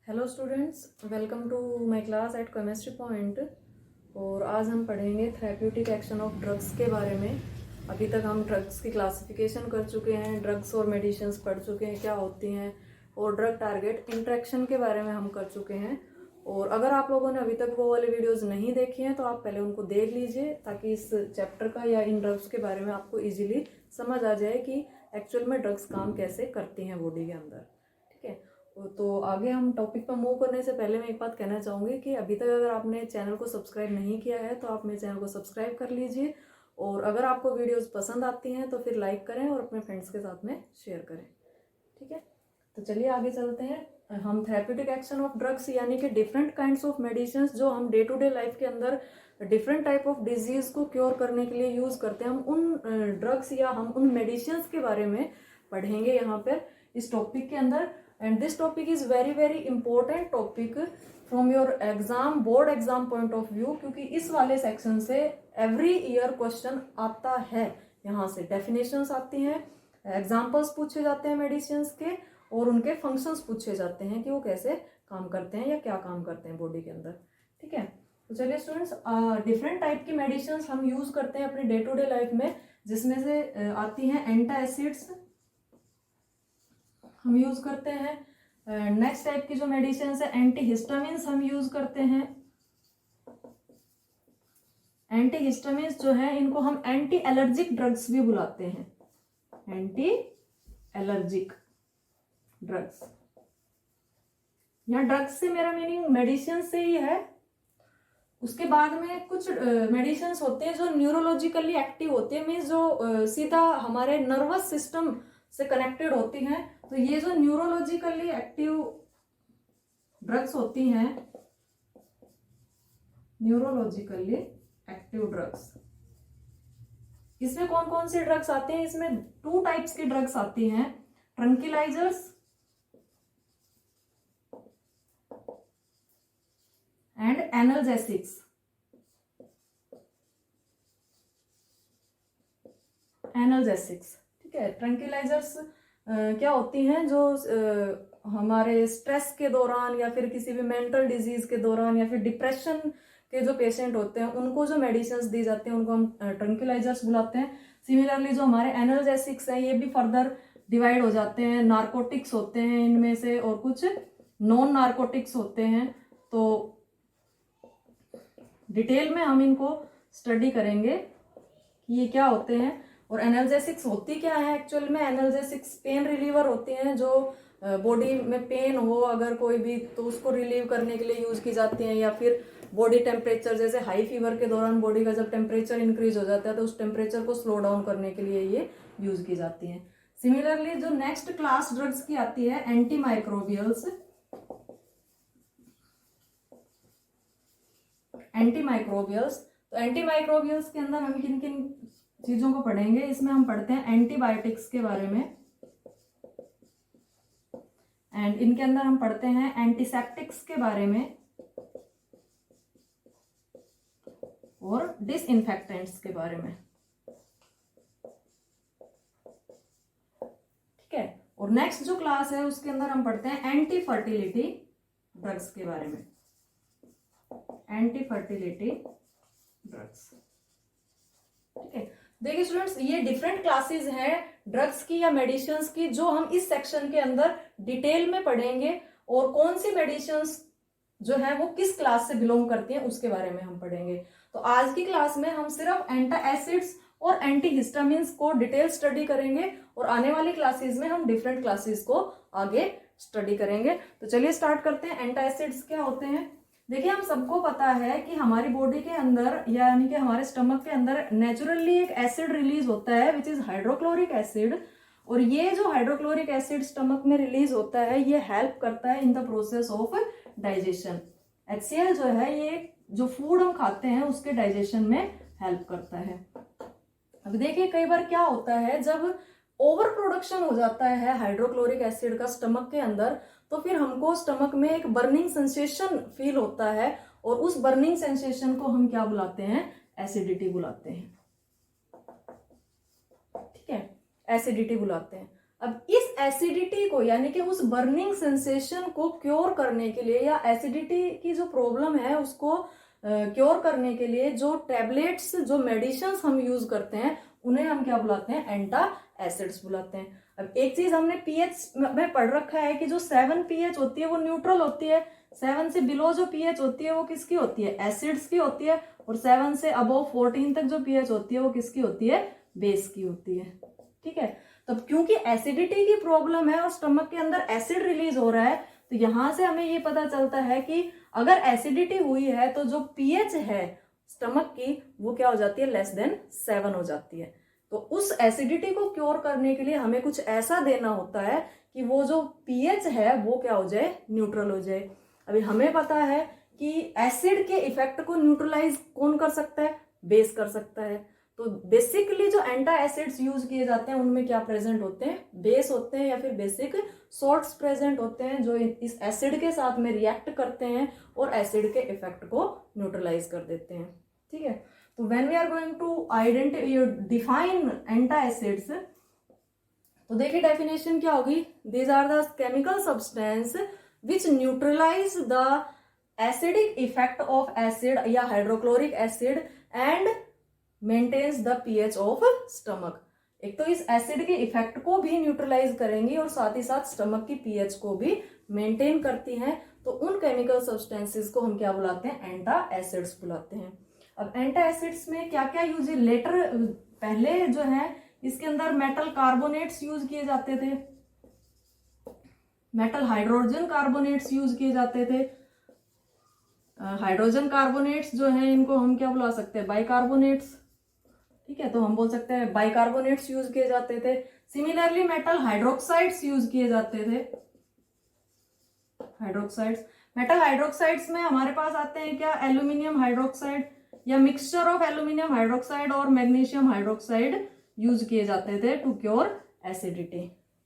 Hello students, welcome to my class at Chemistry Point. और आज हम पढ़ेंगे थेरेप्यूटिक एक्शन ऑफ ड्रग्स के बारे में। अभी तक हम ड्रग्स की क्लासिफिकेशन कर चुके हैं, ड्रग्स और मेडिसिन्स पढ़ चुके हैं क्या होती हैं, और ड्रग टारगेट इंट्रैक्शन के बारे में हम कर चुके हैं। और अगर आप लोगों ने अभी तक वो वाले वीडियोस नहीं देखी हैं तो आप पहले उनको देख लीजिए, ताकि इस चैप्टर का या इन ड्रग्स के बारे में आपको इजीली समझ आ जाए कि एक्चुअल में ड्रग्स काम कैसे करती हैं बॉडी के अंदर। ठीक है, तो आगे हम टॉपिक पर मूव करने से पहले मैं एक बात कहना चाहूँगी कि अभी तक अगर आपने चैनल को सब्सक्राइब नहीं किया है तो आप मेरे चैनल को सब्सक्राइब कर लीजिए। और अगर आपको वीडियोस पसंद आती हैं तो फिर लाइक करें और अपने फ्रेंड्स के साथ में शेयर करें। ठीक है, तो चलिए आगे चलते हैं। हम थेरेप्यूटिक एक्शन ऑफ ड्रग्स यानी कि डिफरेंट काइंड्स ऑफ मेडिसिन जो हम डे टू डे लाइफ के अंदर डिफरेंट टाइप ऑफ डिजीज को क्योर करने के लिए यूज करते हैं, हम उन ड्रग्स या हम उन मेडिसिन के बारे में पढ़ेंगे यहाँ पर इस टॉपिक के अंदर। And this topic is very very important topic from your exam, board exam point of view, क्योंकि इस वाले सेक्शन से एवरी ईयर क्वेश्चन आता है। यहाँ से डेफिनेशंस आती हैं, एग्जाम्पल्स पूछे जाते हैं मेडिसिन्स के, और उनके फंक्शंस पूछे जाते हैं कि वो कैसे काम करते हैं या क्या काम करते हैं बॉडी के अंदर। ठीक है, तो चलिए स्टूडेंट्स, डिफरेंट टाइप की मेडिसिन्स हम यूज करते हैं अपने डे टू डे लाइफ में, जिसमें से आती हैं एंटासिड्स हम यूज करते हैं। नेक्स्ट टाइप की जो मेडिसिन है एंटीहिस्टामिन्स हम यूज करते हैं। एंटीहिस्टामिन्स जो है इनको हम एंटी एलर्जिक ड्रग्स भी बुलाते हैं, एंटी एलर्जिक ड्रग्स। यहाँ ड्रग्स से मेरा मीनिंग मेडिसिन से ही है। उसके बाद में कुछ मेडिसिन होते हैं जो न्यूरोलॉजिकली एक्टिव होते हैं, मीन्स जो सीधा हमारे नर्वस सिस्टम से कनेक्टेड होती हैं। तो ये जो न्यूरोलॉजिकली एक्टिव ड्रग्स होती हैं, न्यूरोलॉजिकली एक्टिव ड्रग्स, इसमें कौन कौन से ड्रग्स आते हैं? इसमें 2 टाइप्स के ड्रग्स आती हैं, ट्रंकिलाइजर्स एंड एनाल्जेसिक्स। एनाल्जेसिक्स, ठीक है। ट्रंकिलाइजर्स क्या होती हैं? जो हमारे स्ट्रेस के दौरान या फिर किसी भी मेंटल डिजीज के दौरान या फिर डिप्रेशन के जो पेशेंट होते हैं उनको जो मेडिसिन दी जाती हैं उनको हम ट्रंकिलाइजर्स बुलाते हैं। सिमिलरली जो हमारे एनाल्जेसिक्स हैं ये भी फर्दर डिवाइड हो जाते हैं, नार्कोटिक्स होते हैं इनमें से और कुछ नॉन नार्कोटिक्स होते हैं। तो डिटेल में हम इनको स्टडी करेंगे कि ये क्या होते हैं। और एनाल्जेसिक्स होती क्या है एक्चुअल में? एनाल्जेसिक्स पेन रिलीवर होती हैं, जो बॉडी में पेन हो अगर कोई भी तो उसको रिलीव करने के लिए यूज की जाती हैं, या फिर बॉडी टेम्परेचर, जैसे हाई फीवर के दौरान बॉडी का जब टेम्परेचर इंक्रीज हो जाता है तो उस टेम्परेचर को स्लो डाउन करने के लिए ये यूज की जाती हैं। सिमिलरली जो नेक्स्ट क्लास ड्रग्स की आती है एंटी माइक्रोबियल्स। एंटी माइक्रोबियल्स, तो एंटी माइक्रोबियल्स के अंदर हम किन किन चीजों को पढ़ेंगे? इसमें हम पढ़ते हैं एंटीबायोटिक्स के बारे में, एंड इनके अंदर हम पढ़ते हैं एंटीसेप्टिक्स के बारे में और डिसइंफेक्टेंट्स के बारे में। ठीक है, और नेक्स्ट जो क्लास है उसके अंदर हम पढ़ते हैं एंटी फर्टिलिटी ड्रग्स के बारे में, एंटी फर्टिलिटी ड्रग्स। ठीक है, देखिए स्टूडेंट्स, ये डिफरेंट क्लासेस हैं ड्रग्स की या मेडिसिन्स की जो हम इस सेक्शन के अंदर डिटेल में पढ़ेंगे, और कौन सी मेडिसिन्स जो है वो किस क्लास से बिलोंग करती हैं उसके बारे में हम पढ़ेंगे। तो आज की क्लास में हम सिर्फ एंटासिड्स और एंटीहिस्टामिन्स को डिटेल स्टडी करेंगे, और आने वाली क्लासेस में हम डिफरेंट क्लासेस को आगे स्टडी करेंगे। तो चलिए स्टार्ट करते हैं। एंटासिड्स क्या होते हैं? देखिए, हम सबको पता है कि हमारी बॉडी के अंदर यानी कि हमारे स्टमक के अंदर नेचुरली एक एसिड रिलीज होता है विच इज हाइड्रोक्लोरिक एसिड। और ये जो हाइड्रोक्लोरिक एसिड स्टमक में रिलीज होता है ये हेल्प करता है in the process of digestion. HCl जो है ये जो फूड हम खाते हैं उसके डाइजेशन में हेल्प करता है। अब देखिए, कई बार क्या होता है जब ओवर प्रोडक्शन हो जाता है हाइड्रोक्लोरिक एसिड का स्टमक के अंदर, तो फिर हमको स्टमक में एक बर्निंग सेंसेशन फील होता है, और उस बर्निंग सेंसेशन को हम क्या बुलाते हैं? एसिडिटी बुलाते हैं। ठीक है, एसिडिटी बुलाते हैं। अब इस एसिडिटी को यानी कि उस बर्निंग सेंसेशन को क्योर करने के लिए या एसिडिटी की जो प्रॉब्लम है उसको क्योर करने के लिए जो टैबलेट्स जो मेडिसिन हम यूज करते हैं उन्हें हम क्या बुलाते हैं, एंटा एसिड्स बुलाते हैं। अब एक चीज हमने पीएच में पढ़ रखा है कि जो 7 पीएच होती है वो न्यूट्रल होती है, 7 से बिलो जो पीएच होती है वो किसकी होती है, एसिड्स की होती है, और 7 से अबव 14 तक जो पीएच होती है वो किसकी होती है, बेस की होती है। ठीक है, तो क्योंकि एसिडिटी की प्रॉब्लम है और स्टमक के अंदर एसिड रिलीज हो रहा है, तो यहां से हमें ये पता चलता है कि अगर एसिडिटी हुई है तो जो पीएच है स्टमक की वो क्या हो जाती है, लेस देन 7 हो जाती है। तो उस एसिडिटी को क्योर करने के लिए हमें कुछ ऐसा देना होता है कि वो जो पीएच है वो क्या हो जाए, न्यूट्रल हो जाए। अभी हमें पता है कि एसिड के इफेक्ट को न्यूट्रलाइज कौन कर सकता है, बेस कर सकता है। तो बेसिकली जो एंटा एसिड्स यूज किए जाते हैं उनमें क्या प्रेजेंट होते हैं, बेस होते हैं या फिर बेसिक सॉल्ट्स प्रेजेंट होते हैं जो इस एसिड के साथ में रिएक्ट करते हैं और एसिड के इफेक्ट को न्यूट्रलाइज कर देते हैं। ठीक है, तो when we are going to define antacids, तो देखिए डेफिनेशन क्या होगी, these are the chemical substance which neutralize the acidic effect of acid या hydrochloric acid and maintains the pH of stomach. एक तो इस एसिड के इफेक्ट को भी न्यूट्रलाइज करेंगी और साथ ही साथ स्टमक की पीएच को भी मेंटेन करती हैं। तो उन केमिकल सब्सटेंसेस को हम क्या बुलाते हैं, एंटा एसिड्स बुलाते हैं। अब एंटा एसिड्स में क्या क्या यूज है, लेटर पहले जो है इसके अंदर मेटल कार्बोनेट्स यूज किए जाते थे, मेटल हाइड्रोजन कार्बोनेट्स यूज किए जाते थे। हाइड्रोजन कार्बोनेट्स जो है इनको हम क्या बुला सकते हैं, बाइकार्बोनेट्स। ठीक है, तो हम बोल सकते हैं बाइकार्बोनेट्स यूज किए जाते थे। सिमिलरली मेटल हाइड्रोक्साइड्स यूज किए जाते थे, हाइड्रोक्साइड्स। मेटल हाइड्रोक्साइड्स में हमारे पास आते हैं क्या, एल्यूमिनियम हाइड्रोक्साइड या मिक्सचर ऑफ एल्यूमिनियम हाइड्रोक्साइड और मैग्नीशियम हाइड्रोक्साइड यूज किए जाते थे टू क्योर एसिडिटी।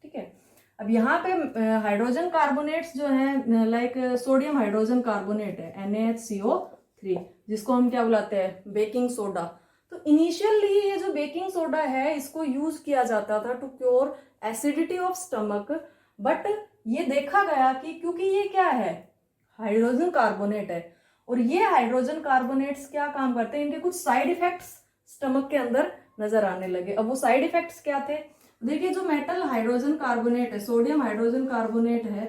ठीक है, अब यहाँ पे हाइड्रोजन कार्बोनेट्स जो है लाइक सोडियम हाइड्रोजन कार्बोनेट है NaHCO3, जिसको हम क्या बुलाते हैं, बेकिंग सोडा। तो इनिशियली ये जो बेकिंग सोडा है इसको यूज किया जाता था to cure acidity of stomach, but ये देखा गया कि क्योंकि ये क्या है, हाइड्रोजन कार्बोनेट है और ये हाइड्रोजन कार्बोनेट्स क्या काम करते हैं, इनके कुछ साइड इफेक्ट्स स्टमक के अंदर नजर आने लगे। अब वो साइड इफेक्ट्स क्या थे, देखिए जो मेटल हाइड्रोजन कार्बोनेट है, सोडियम हाइड्रोजन कार्बोनेट है,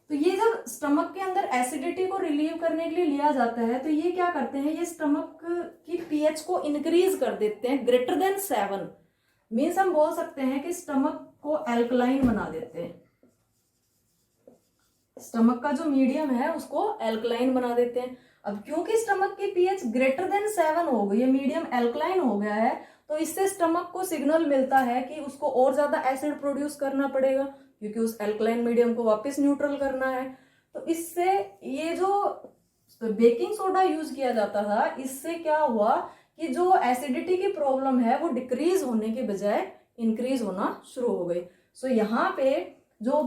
तो ये जब स्टमक के अंदर एसिडिटी को रिलीव करने के लिए लिया जाता है तो ये क्या करते हैं, ये स्टमक की पीएच को इंक्रीज कर देते हैं ग्रेटर देन 7। मीन्स हम बोल सकते हैं कि स्टमक को एल्कलाइन बना देते हैं, स्टमक का जो मीडियम है उसको एल्कलाइन बना देते हैं। अब क्योंकि स्टमक की पीएच ग्रेटर देन 7 हो गई है, मीडियम एल्कलाइन हो गया है, तो इससे स्टमक को सिग्नल मिलता है कि उसको और ज्यादा एसिड प्रोड्यूस करना पड़ेगा क्योंकि उस एल्कलाइन मीडियम को वापस न्यूट्रल करना है। तो इससे ये जो बेकिंग सोडा यूज किया जाता था, इससे क्या हुआ कि जो एसिडिटी की प्रॉब्लम है वो डिक्रीज होने के बजाय इंक्रीज होना शुरू हो गई। सो यहाँ पे जो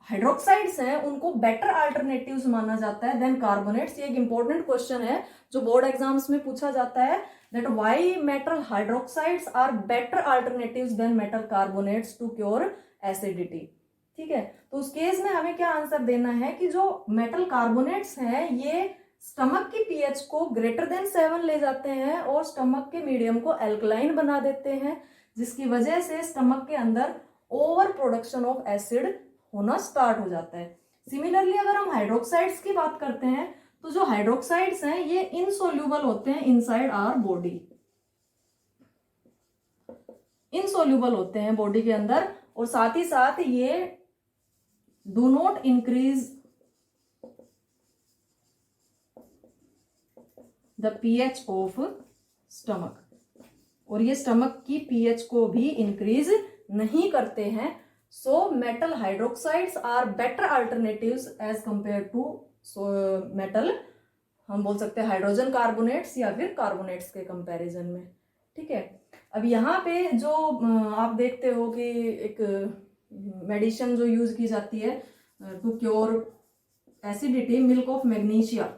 हाइड्रोक्साइड्स हैं उनको बेटर अल्टरनेटिव्स माना जाता है देन कार्बोनेट्स। ये एक इंपॉर्टेंट क्वेश्चन है जो बोर्ड एग्जाम्स में पूछा जाता है, that why metal hydroxides are better alternatives than metal carbonates to cure acidity. ठीक है, तो उस केस में हमें क्या आंसर देना है कि जो मेटल कार्बोनेट्स हैं ये स्टमक की पीएच को ग्रेटर देन 7 ले जाते हैं और स्टमक के मीडियम को एल्कलाइन बना देते हैं, जिसकी वजह से स्टमक के अंदर ओवर प्रोडक्शन ऑफ एसिड होना स्टार्ट हो जाता है। सिमिलरली अगर हम हाइड्रोक्साइड्स की बात करते हैं तो जो हाइड्रोक्साइड्स हैं ये इनसोल्यूबल होते हैं इनसाइड आवर बॉडी, इनसोल्यूबल होते हैं बॉडी के अंदर, और साथ ही साथ ये do not increase the pH of stomach, और ये स्टमक की पीएच को भी इंक्रीज नहीं करते हैं। So metal hydroxides are better alternatives as compared to metal, हम बोल सकते हैं हाइड्रोजन कार्बोनेट्स या फिर कार्बोनेट्स के कंपैरिजन में। ठीक है, अब यहाँ पे जो आप देखते हो कि एक मेडिसिन जो यूज की जाती है to cure acidity, milk of magnesia,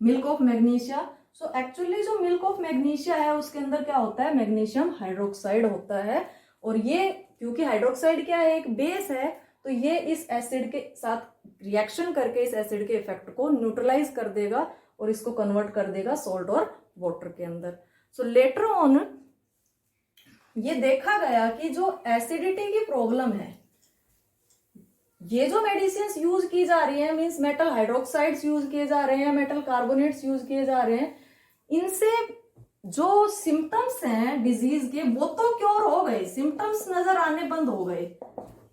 milk of magnesia. So actually जो मिल्क ऑफ मैग्नीशिया है उसके अंदर क्या होता है, मैग्नीशियम हाइड्रोक्साइड होता है। और ये क्योंकि हाइड्रोक्साइड क्या है, एक बेस है, तो ये इस एसिड के साथ रिएक्शन करके इस एसिड के इफेक्ट को न्यूट्रलाइज कर देगा और इसको कन्वर्ट कर देगा सॉल्ट और वाटर के अंदर। सो लेटर ऑन ये देखा गया कि जो एसिडिटी की प्रॉब्लम है, ये जो मेडिसिन यूज की जा रही है, मींस मेटल हाइड्रोक्साइड्स यूज किए जा रहे हैं, मेटल कार्बोनेट्स यूज किए जा रहे हैं, इनसे जो सिम्टम्स हैं डिजीज के वो तो क्योर हो गए, सिम्टम्स नजर आने बंद हो गए,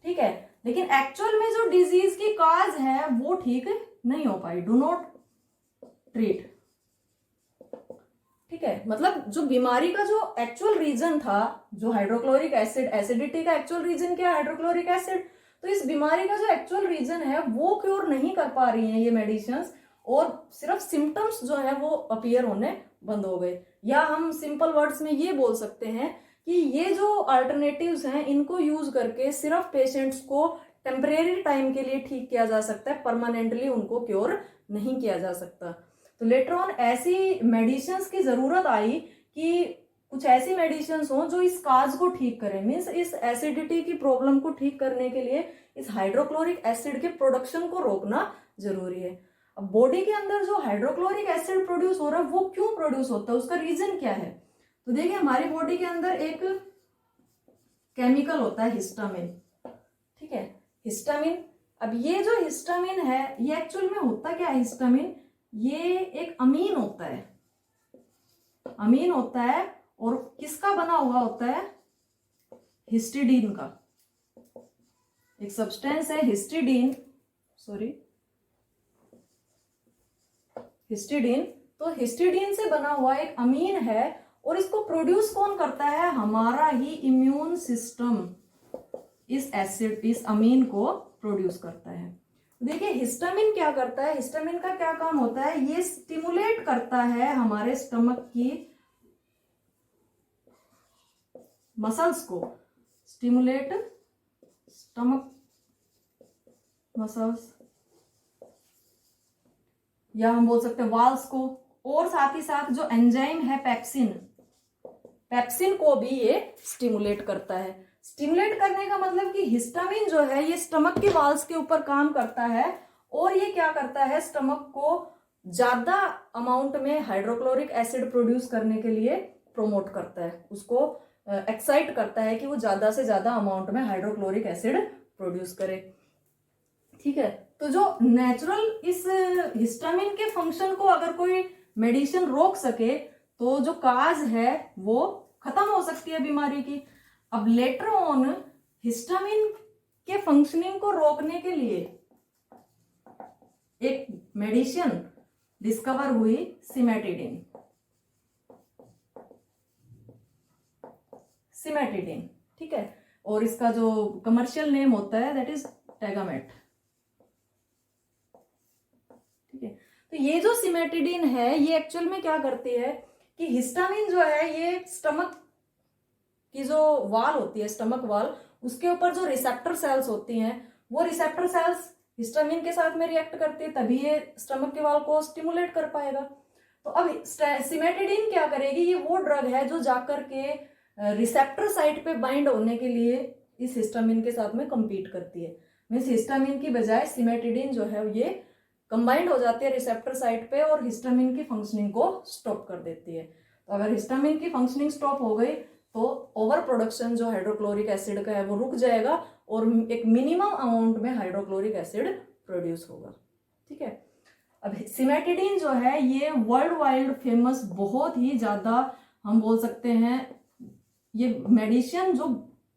ठीक है, लेकिन एक्चुअल में जो डिजीज की काज है वो ठीक नहीं हो पाई, डू नॉट ट्रीट, ठीक है। मतलब जो बीमारी का जो एक्चुअल रीजन था, जो हाइड्रोक्लोरिक एसिड, एसिडिटी का एक्चुअल रीजन क्या है, हाइड्रोक्लोरिक एसिड, तो इस बीमारी का जो एक्चुअल रीजन है वो क्योर नहीं कर पा रही हैं ये मेडिसिन, और सिर्फ सिम्टम्स जो है वो अपीयर होने बंद हो गए। या हम सिंपल वर्ड्स में ये बोल सकते हैं कि ये जो अल्टरनेटिव्स हैं इनको यूज करके सिर्फ पेशेंट्स को टेम्परेरी टाइम के लिए ठीक किया जा सकता है, परमानेंटली उनको क्योर नहीं किया जा सकता। तो लेटर ऑन ऐसी मेडिसिन की जरूरत आई कि कुछ ऐसी मेडिसिन हो जो इस काज को ठीक करें, मीन्स इस एसिडिटी की प्रॉब्लम को ठीक करने के लिए इस हाइड्रोक्लोरिक एसिड के प्रोडक्शन को रोकना जरूरी है। अब बॉडी के अंदर जो हाइड्रोक्लोरिक एसिड प्रोड्यूस हो रहा है वो क्यों प्रोड्यूस होता है, उसका रीजन क्या है? तो देखिए हमारी बॉडी के अंदर एक केमिकल होता है हिस्टामिन, ठीक है, हिस्टामिन। अब ये जो हिस्टामिन है ये एक्चुअल में होता क्या है, हिस्टामिन ये एक अमीन होता है, अमीन होता है, और किसका बना हुआ होता है, हिस्टिडीन का। एक सब्सटेंस है हिस्टिडीन, सॉरी हिस्टिडीन, तो हिस्टिडीन से बना हुआ एक अमीन है, और इसको प्रोड्यूस कौन करता है, हमारा ही इम्यून सिस्टम इस एसिड, इस अमीन को प्रोड्यूस करता है। देखिए हिस्टामिन क्या करता है, हिस्टामिन का क्या काम होता है, ये स्टिमुलेट करता है हमारे स्टमक की मसल्स को, स्टिमुलेट स्टमक मसल्स, या हम बोल सकते हैं वाल्स को, और साथ ही साथ जो एंजाइम है पेप्सिन, पेप्सिन को भी ये स्टिमुलेट करता है। स्टिमुलेट करने का मतलब कि हिस्टामिन जो है ये स्टमक के वाल्स के ऊपर काम करता है, और ये क्या करता है, स्टमक को ज्यादा अमाउंट में हाइड्रोक्लोरिक एसिड प्रोड्यूस करने के लिए प्रोमोट करता है, उसको एक्साइट करता है कि वो ज्यादा से ज्यादा अमाउंट में हाइड्रोक्लोरिक एसिड प्रोड्यूस करे, ठीक है। तो जो नेचुरल इस हिस्टामिन के फंक्शन को अगर कोई मेडिसिन रोक सके तो जो काज है वो खत्म हो सकती है बीमारी की। अब लेटर ऑन हिस्टामिन के फंक्शनिंग को रोकने के लिए एक मेडिसिन डिस्कवर हुई, सिमेटिडिन, सिमेटिडिन, ठीक है, और इसका जो कमर्शियल नेम होता है दैट इज टेगामेट, ठीक है। तो ये जो सिमेटिडिन है ये एक्चुअल में क्या करती है कि हिस्टामिन जो है ये स्टमक की जो वाल होती है, स्टमक वाल, उसके ऊपर जो रिसेप्टर सेल्स होती हैं वो रिसेप्टर सेल्स हिस्टामिन के साथ में रिएक्ट करती है, तभी ये स्टमक के वाल को स्टिमुलेट कर पाएगा। तो अब सिमेटिडिन क्या करेगी, ये वो ड्रग है जो जाकर के रिसेप्टर साइट पे बाइंड होने के लिए इस हिस्टामिन के साथ में कंपीट करती है। मीन्स हिस्टामिन की बजाय सिमेटिडिन जो है ये कंबाइंड हो जाती है रिसेप्टर साइट पे और हिस्टामिन की फंक्शनिंग को स्टॉप कर देती है। तो अगर हिस्टामिन की फंक्शनिंग स्टॉप हो गई तो ओवर प्रोडक्शन जो हाइड्रोक्लोरिक एसिड का है वो रुक जाएगा और एक मिनिमम अमाउंट में हाइड्रोक्लोरिक एसिड प्रोड्यूस होगा, ठीक है। अब सिमेटिडिन जो है ये वर्ल्ड वाइड फेमस, बहुत ही ज्यादा हम बोल सकते हैं ये मेडिसिन जो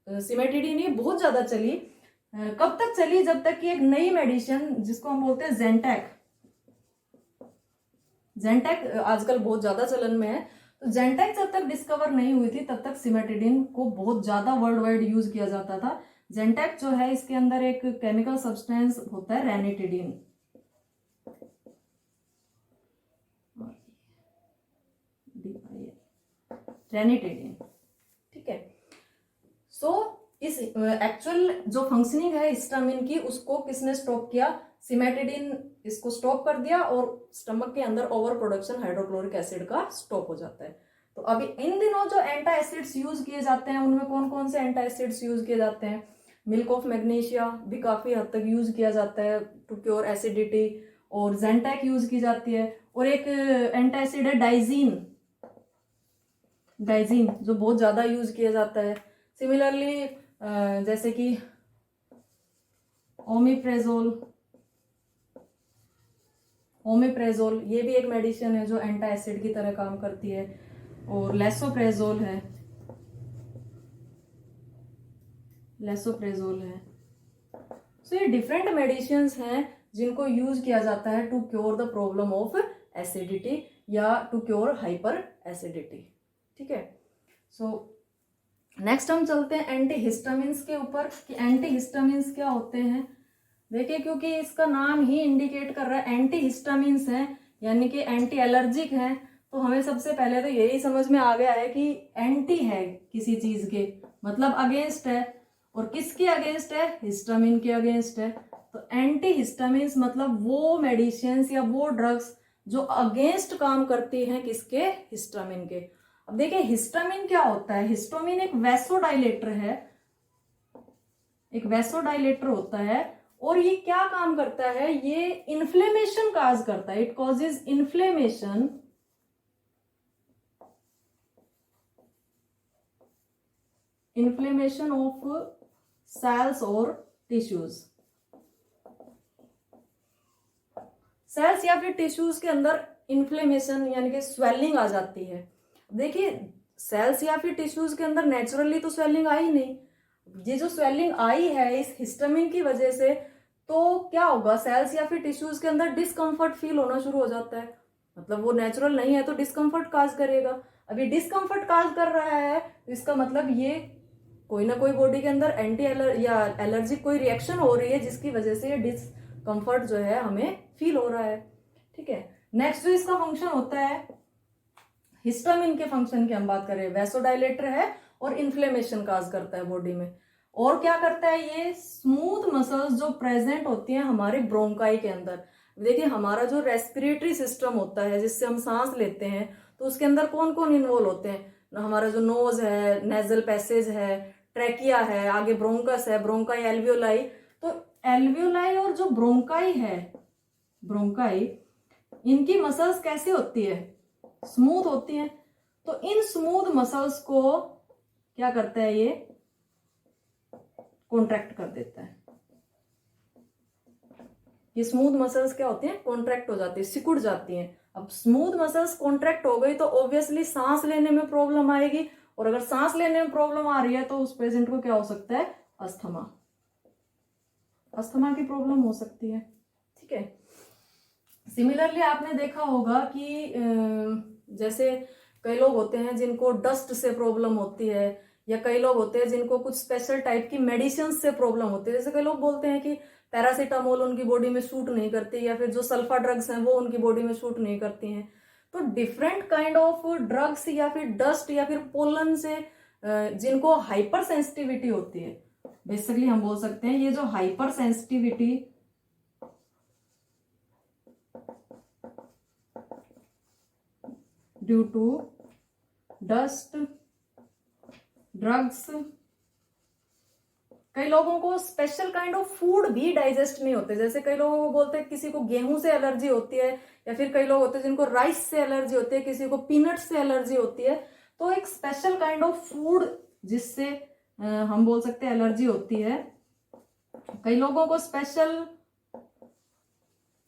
सिमेटिडिन ये बहुत ज्यादा चली। कब तक चली, जब तक कि एक नई मेडिसिन जिसको हम बोलते हैं जेंटेक, जेंटेक आजकल बहुत ज्यादा चलन में है, तो जेंटेक जब तक डिस्कवर नहीं हुई थी तब तक सिमेटिडिन को बहुत ज्यादा वर्ल्ड वाइड यूज किया जाता था। जेंटेक जो है इसके अंदर एक केमिकल सब्सटेंस होता है रेनिटिडिन, रेनिटिडिन, ठीक है। सो इस एक्चुअल जो फंक्शनिंग है हिस्टामिन की उसको किसने स्टॉप किया, सिमेटिडिन इसको स्टॉप कर दिया और स्टमक के अंदर ओवर प्रोडक्शन हाइड्रोक्लोरिक एसिड का स्टॉप हो जाता है। तो अभी इन दिनों जो एंटा एसिड्स यूज किए जाते हैं उनमें कौन कौन से एंटा एसिड्स यूज किए जाते हैं, मिल्क ऑफ मैग्नीशिया भी काफी हद तक यूज किया जाता है टू क्योर एसिडिटी, और जेंटैक यूज की जाती है, और एक एंटा एसिड है डाइजीन, डाइजीन जो बहुत ज्यादा यूज किया जाता है। सिमिलरली जैसे कि ओमिप्रेजोल, ओमिप्रेजोल ये भी एक मेडिसिन है जो एंटा एसिड की तरह काम करती है, और लेसोप्रेजोल है, लेसोप्रेजोल है। तो ये डिफरेंट मेडिसिन्स हैं जिनको यूज किया जाता है to cure the problem of acidity या टू क्योर हाइपर एसिडिटी। ठीक है, सो नेक्स्ट हम चलते हैं एंटी हिस्टामिन्स के ऊपर कि एंटी हिस्टामिन्स क्या होते हैं। देखिए क्योंकि इसका नाम ही इंडिकेट कर रहा है एंटी हिस्टामिन्स है यानी कि एंटी एलर्जिक है, तो हमें सबसे पहले तो यही समझ में आ गया है कि एंटी है किसी चीज के मतलब अगेंस्ट है, और किसके अगेंस्ट है, हिस्टामिन के अगेंस्ट है। तो एंटी हिस्टामिन्स मतलब वो मेडिसिन्स या वो ड्रग्स जो अगेंस्ट काम करती हैं किसके, हिस्टामिन के। अब देखिए हिस्टामिन क्या होता है, हिस्टामिन एक वैसोडाइलेटर है, एक वैसोडाइलेटर होता है, और ये क्या काम करता है, ये इन्फ्लेमेशन काज करता है, it causes inflammation, inflammation of cells और टिश्यूज, सेल्स या फिर टिश्यूज के अंदर इन्फ्लेमेशन यानी कि स्वेलिंग आ जाती है। देखिए सेल्स या फिर टिश्यूज के अंदर नेचुरली तो स्वेलिंग आई नहीं, ये जो स्वेलिंग आई है इस हिस्टामिन की वजह से, तो क्या होगा, सेल्स या फिर टिश्यूज के अंदर डिस्कम्फर्ट फील होना शुरू हो जाता है, मतलब वो नेचुरल नहीं है तो डिस्कम्फर्ट काज करेगा। अभी डिस्कम्फर्ट काज कर रहा है तो इसका मतलब ये कोई ना कोई बॉडी के अंदर एंटी या एलर्जिक कोई रिएक्शन हो रही है जिसकी वजह से ये डिस्कम्फर्ट जो है हमें फील हो रहा है। ठीक है, नेक्स्ट जो इसका फंक्शन होता है हिस्टामिन के फंक्शन की हम बात करें, वैसोडाइलेटर है और इन्फ्लेमेशन काज करता है बॉडी में। और क्या करता है, ये स्मूथ मसल्स जो प्रेजेंट होती हैं हमारे ब्रोंकाई के अंदर। देखिए हमारा जो रेस्पिरेटरी सिस्टम होता है जिससे हम सांस लेते हैं, तो उसके अंदर कौन कौन इन्वॉल्व होते हैं, हमारा जो नोज है, नेजल पैसेज है, ट्रैकिया है, आगे ब्रोंकस है, ब्रोंकाई, एल्वियोलाई। तो एल्वियोलाई और जो ब्रोंकाई है, ब्रोंकाई, इनकी मसल्स कैसी होती है, स्मूथ होती हैं। तो इन स्मूथ मसल्स को क्या करता है, ये कॉन्ट्रैक्ट कर देता है। ये स्मूथ मसल्स क्या होती हैं, कॉन्ट्रैक्ट हो जाती है, सिकुड़ जाती हैं। अब स्मूथ मसल्स कॉन्ट्रैक्ट हो गई तो ऑब्वियसली सांस लेने में प्रॉब्लम आएगी, और अगर सांस लेने में प्रॉब्लम आ रही है तो उस पेशेंट को क्या हो सकता है, अस्थमा, अस्थमा की प्रॉब्लम हो सकती है। ठीक है, सिमिलरली आपने देखा होगा कि जैसे कई लोग होते हैं जिनको डस्ट से प्रॉब्लम होती है, या कई लोग होते हैं जिनको कुछ स्पेशल टाइप की मेडिसिन से प्रॉब्लम होती है। जैसे कई लोग बोलते हैं कि पैरासीटामोल उनकी बॉडी में सूट नहीं करती, या फिर जो सल्फा ड्रग्स हैं वो उनकी बॉडी में सूट नहीं करती हैं। तो डिफरेंट काइंड ऑफ ड्रग्स या फिर डस्ट या फिर पोलन से जिनको हाइपर सेंसिटिविटी होती है, बेसिकली हम बोल सकते हैं ये जो hyper sensitivity due to dust, drugs, कई लोगों को स्पेशल काइंड ऑफ फूड भी डाइजेस्ट नहीं होते। जैसे कई लोगों को बोलते हैं किसी को गेहूं से एलर्जी होती है, या फिर कई लोग होते हैं जिनको राइस से एलर्जी होती है, किसी को पीनट से एलर्जी होती है। तो एक स्पेशल काइंड ऑफ फूड जिससे हम बोल सकते हैं एलर्जी होती है। कई लोगों को स्पेशल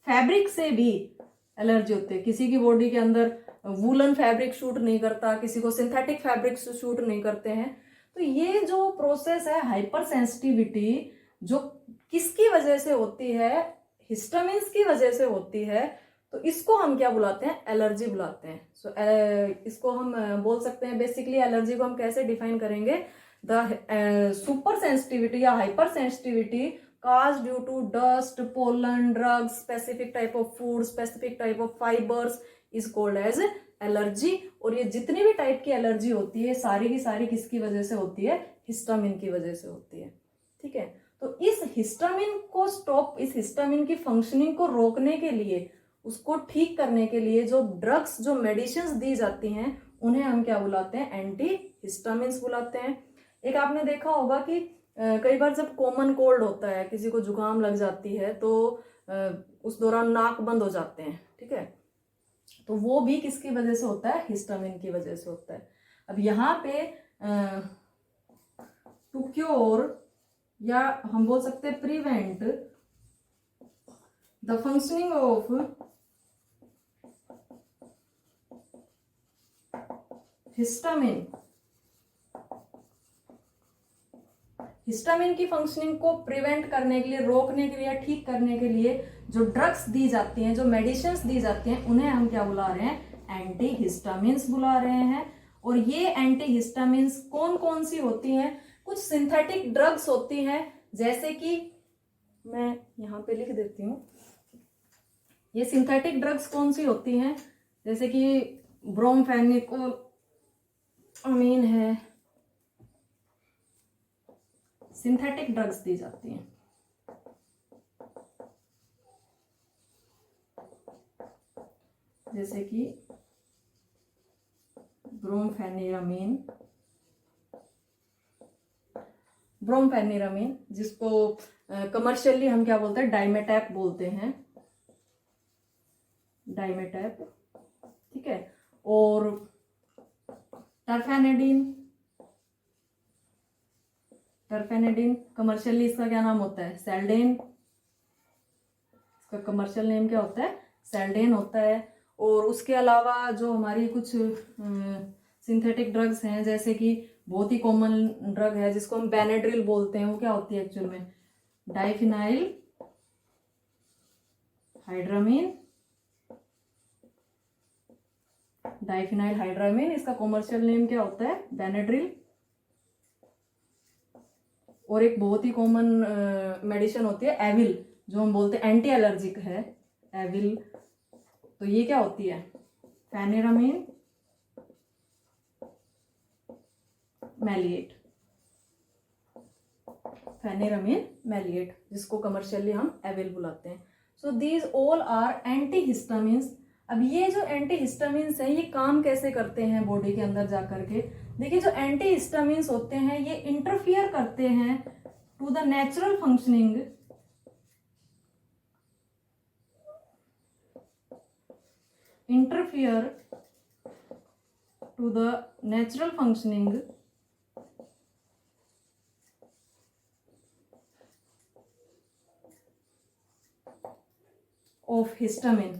फैब्रिक से भी एलर्जी होती है, किसी की बॉडी के अंदर वूलन फैब्रिक शूट नहीं करता, किसी को सिंथेटिक फैब्रिक शूट नहीं करते हैं। तो ये जो प्रोसेस है हाइपर सेंसिटिविटी, जो किसकी वजह से होती है, हिस्टामिन्स की वजह से होती है, तो इसको हम क्या बुलाते हैं, एलर्जी बुलाते हैं। सो इसको हम बोल सकते हैं, बेसिकली एलर्जी को हम कैसे डिफाइन करेंगे, द सुपर सेंसिटिविटी या hyper sensitivity caused due to dust, pollen, drugs, specific type of food, specific type of fibers is called as allergy, और ये जितनी भी टाइप की एलर्जी होती है सारी की सारी किसकी वजह से होती है? हिस्टामिन की वजह से होती है। ठीक है, तो इस हिस्टामिन को स्टॉप, इस हिस्टामिन की फंक्शनिंग को रोकने के लिए, उसको ठीक करने के लिए जो ड्रग्स, जो मेडिसिन दी जाती हैं उन्हें हम क्या बुलाते हैं? एंटी हिस्टामिन्स बुलाते हैं। एक आपने देखा होगा कि कई बार जब कॉमन कोल्ड होता है, किसी को जुकाम लग जाती है, तो उस दौरान नाक बंद हो जाते हैं। ठीक है, तो वो भी किसकी वजह से होता है? हिस्टामिन की वजह से होता है। अब यहाँ पे टू क्योर, या हम बोल सकते हैं prevent the functioning of histamine, histamine की फंक्शनिंग को प्रिवेंट करने के लिए, रोकने के लिए, ठीक करने के लिए जो ड्रग्स दी जाती हैं, जो मेडिसिन्स दी जाती हैं, उन्हें हम क्या बुला रहे हैं? एंटी हिस्टामिन्स बुला रहे हैं। और ये एंटी हिस्टामिन्स कौन कौन सी होती हैं? कुछ सिंथेटिक ड्रग्स होती हैं, जैसे कि मैं यहाँ पे लिख देती हूँ। ये सिंथेटिक ड्रग्स कौन सी होती हैं? जैसे कि ब्रोमफेनिकोलामीन है, सिंथेटिक ड्रग्स दी जाती हैं। जैसे कि ब्रोमफेनिरामीन, जिसको कमर्शियली हम क्या बोलते हैं? डाइमेटैप बोलते हैं, डाइमेटैप। ठीक है, और टर्फेनेडिन कमर्शियली इसका क्या नाम होता है? सेल्डेन। इसका कमर्शियल नेम क्या होता है? सेल्डेन होता है। और उसके अलावा जो हमारी कुछ सिंथेटिक ड्रग्स हैं, जैसे कि बहुत ही कॉमन ड्रग है जिसको हम बेनेड्रिल बोलते हैं, वो क्या होती है एक्चुअल में? डाइफिनाइल हाइड्रामीन। इसका कॉमर्शियल नेम क्या होता है? बेनेड्रिल। और एक बहुत ही कॉमन मेडिसिन होती है एविल, जो हम बोलते हैं एंटी एलर्जिक है, एविल। तो ये क्या होती है? फेनिरामीन मैलिएट, जिसको कमर्शियली हम एविल बुलाते हैं। So these all are anti histamines. अब ये जो एंटी हिस्टामिन्स हैं, ये काम कैसे करते हैं बॉडी के अंदर जाकर के? देखिए, जो एंटी हिस्टामिन्स होते हैं ये इंटरफियर करते हैं to the natural functioning of histamine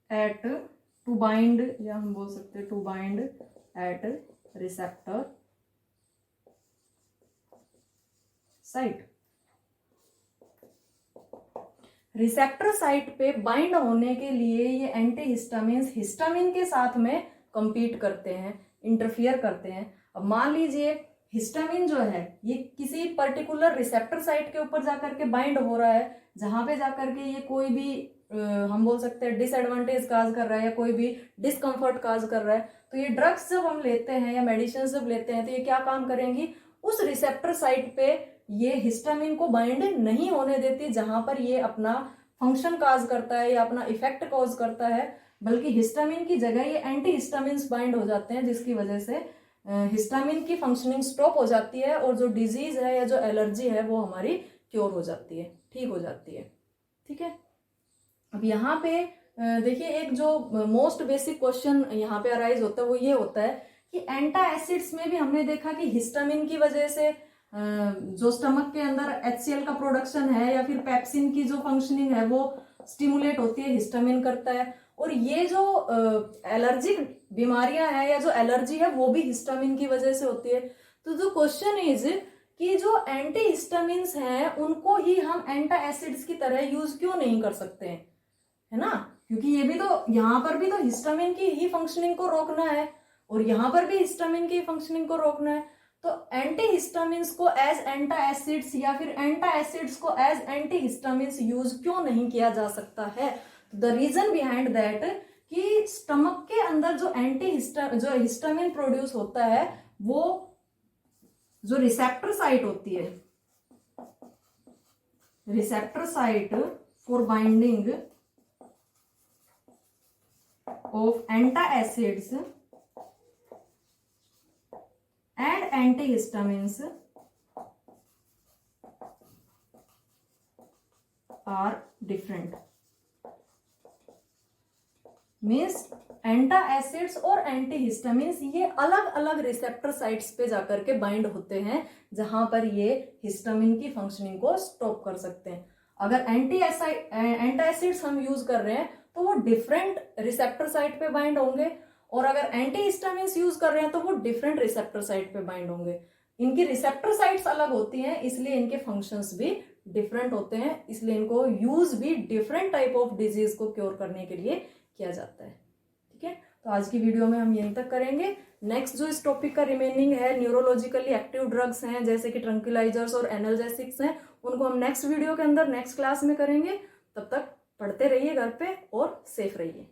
at to bind, या हम बोल सकते हैं to bind at receptor site। Receptor site पे बाइंड होने के लिए ये एंटी हिस्टामिन्स हिस्टामिन के साथ में compete करते हैं, इंटरफियर करते हैं। अब मान लीजिए हिस्टामिन जो है ये किसी पर्टिकुलर रिसेप्टर साइट के ऊपर जाकर के बाइंड हो रहा है, जहां पे जाकर के ये कोई भी हम बोल सकते हैं डिसएडवांटेज काज कर रहा है या कोई भी डिस्कम्फर्ट काज कर रहा है। तो ये ड्रग्स जब हम लेते हैं या मेडिसिन जब लेते हैं तो ये क्या काम करेंगी? उस रिसेप्टर साइट पे ये हिस्टामिन को बाइंड नहीं होने देती जहां पर ये अपना फंक्शन काज करता है या अपना इफेक्ट कॉज करता है, बल्कि हिस्टामिन की जगह ये एंटी हिस्टामिन्स बाइंड हो जाते हैं, जिसकी वजह से हिस्टामिन की फंक्शनिंग स्टॉप हो जाती है और जो डिजीज है या जो एलर्जी है वो हमारी क्योर हो जाती है, ठीक हो जाती है। ठीक है, अब यहाँ पे देखिए एक जो मोस्ट बेसिक क्वेश्चन यहाँ पे अराइज होता है वो ये होता है कि एंटा एसिड्स में भी हमने देखा कि हिस्टामिन की वजह से जो स्टमक के अंदर HCl का प्रोडक्शन है या फिर पेप्सिन की जो फंक्शनिंग है वो स्टिमुलेट होती है, हिस्टामिन करता है। और ये जो एलर्जिक बीमारियां हैं या जो एलर्जी है वो भी हिस्टामिन की वजह से होती है। तो जो क्वेश्चन इज कि जो एंटी हिस्टामिन्स हैं उनको ही हम एंटा एसिड्स की तरह यूज क्यों नहीं कर सकते हैं, है ना? क्योंकि ये भी तो, यहाँ पर भी तो हिस्टामिन की ही फंक्शनिंग को रोकना है और यहाँ पर भी हिस्टामिन की फंक्शनिंग को रोकना है। तो एंटीहिस्टामिन्स को एज एंटाएसिड्स या फिर एंटाएसिड्स को एज एंटीहिस्टामिन्स यूज क्यों नहीं किया जा सकता है? द रीजन बिहाइंड दैट कि स्टमक के अंदर जो जो हिस्टामिन प्रोड्यूस होता है वो जो रिसेप्टर साइट होती है, receptor site for binding of antacids and antihistamines are different. Means antacids और एंटीहिस्टामिन्स ये अलग अलग रिसेप्टर साइट्स पे जाकर के बाइंड होते हैं जहां पर ये हिस्टामिन की फंक्शनिंग को स्टॉप कर सकते हैं। अगर एंटाएसिड्स हम यूज कर रहे हैं तो वो डिफरेंट रिसेप्टर साइट पे बाइंड होंगे, और अगर एंटीहिस्टामिन्स यूज कर रहे हैं तो वो डिफरेंट रिसेप्टर साइट पे बाइंड होंगे। इनकी रिसेप्टर साइट्स अलग होती हैं, इसलिए इनके फंक्शंस भी डिफरेंट होते हैं, इसलिए इनको यूज भी डिफरेंट टाइप ऑफ डिजीज को क्योर करने के लिए किया जाता है। ठीक है, तो आज की वीडियो में हम यहीं तक करेंगे। नेक्स्ट जो इस टॉपिक का रिमेनिंग है, न्यूरोलॉजिकली एक्टिव ड्रग्स हैं जैसे कि ट्रंक्विलाइजर्स और एनाल्जेसिक्स हैं, उनको हम नेक्स्ट वीडियो के अंदर नेक्स्ट क्लास में करेंगे। तब तक पढ़ते रहिए घर पे और सेफ रहिए।